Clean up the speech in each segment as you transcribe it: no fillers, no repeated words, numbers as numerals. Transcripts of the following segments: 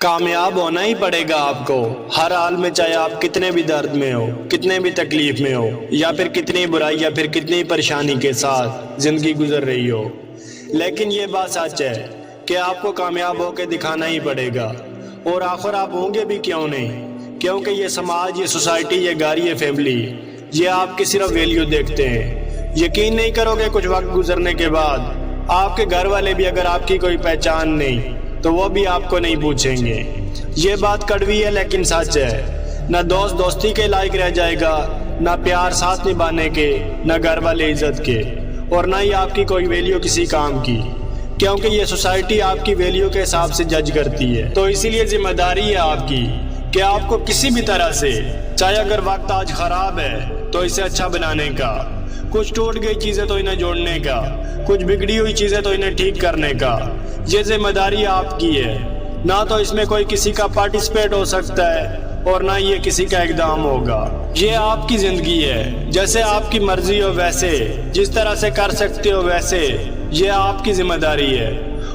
कामयाब होना ही पड़ेगा आपको हर हाल में, चाहे आप कितने भी दर्द में हो, कितने भी तकलीफ में हो, या फिर कितनी बुराई या फिर कितनी परेशानी के साथ जिंदगी गुजर रही हो। लेकिन ये बात सच है कि आपको कामयाब होकर दिखाना ही पड़ेगा। और आखिर आप होंगे भी क्यों नहीं, क्योंकि ये समाज, ये सोसाइटी, ये घर, ये फैमिली, ये आपकी सिर्फ वैल्यू देखते हैं। यकीन नहीं करोगे, कुछ वक्त गुजरने के बाद आपके घर वाले भी अगर आपकी कोई पहचान नहीं तो वो भी आपको नहीं पूछेंगे। ये बात कड़वी है लेकिन सच है। ना दोस्त दोस्ती के लायक रह जाएगा, ना प्यार साथ निभाने के, ना घर वाले इज्जत के, और ना ही आपकी कोई वैल्यू किसी काम की, क्योंकि ये सोसाइटी आपकी वैल्यू के हिसाब से जज करती है। तो इसीलिए जिम्मेदारी है आपकी कि आपको किसी भी तरह से, चाहे अगर वक्त आज खराब है तो इसे अच्छा बनाने का, कुछ टूट गई चीजें तो इन्हें जोड़ने का, कुछ बिगड़ी हुई चीजें तो इन्हें ठीक करने का, ये जिम्मेदारी आपकी है। ना तो इसमें कोई किसी का पार्टिसिपेट हो सकता है और ना ये किसी का इकदाम होगा। ये आपकी जिंदगी है, जैसे आपकी मर्जी हो वैसे, जिस तरह से कर सकते हो वैसे, ये आपकी जिम्मेदारी है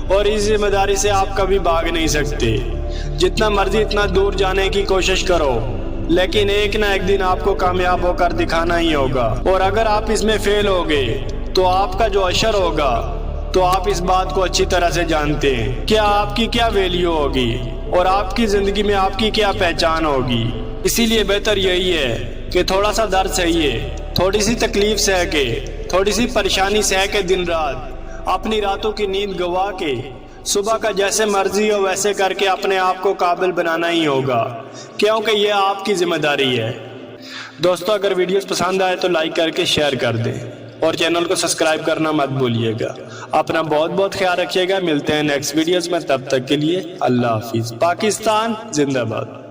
और इस जिम्मेदारी से आप कभी भाग नहीं सकते। जितना मर्जी इतना दूर जाने की कोशिश करो, लेकिन एक ना एक दिन आपको कामयाब होकर दिखाना ही होगा। और अगर आप इसमें फेल हो गए तो आपका जो अशर होगा, तो आप इस बात को अच्छी तरह से जानते हैं कि आपकी क्या वैल्यू होगी और आपकी जिंदगी में आपकी क्या पहचान होगी। इसीलिए बेहतर यही है कि थोड़ा सा दर्द सहिए, थोड़ी सी तकलीफ सह के, थोड़ी सी परेशानी सह के, दिन रात अपनी रातों की नींद गवा के, सुबह का जैसे मर्जी हो वैसे करके अपने आप को काबिल बनाना ही होगा, क्योंकि ये आपकी जिम्मेदारी है। दोस्तों, अगर वीडियोस पसंद आए तो लाइक करके शेयर कर दें और चैनल को सब्सक्राइब करना मत भूलिएगा। अपना बहुत बहुत ख्याल रखिएगा। मिलते हैं नेक्स्ट वीडियोस में, तब तक के लिए अल्लाह हाफिज। पाकिस्तान जिंदाबाद।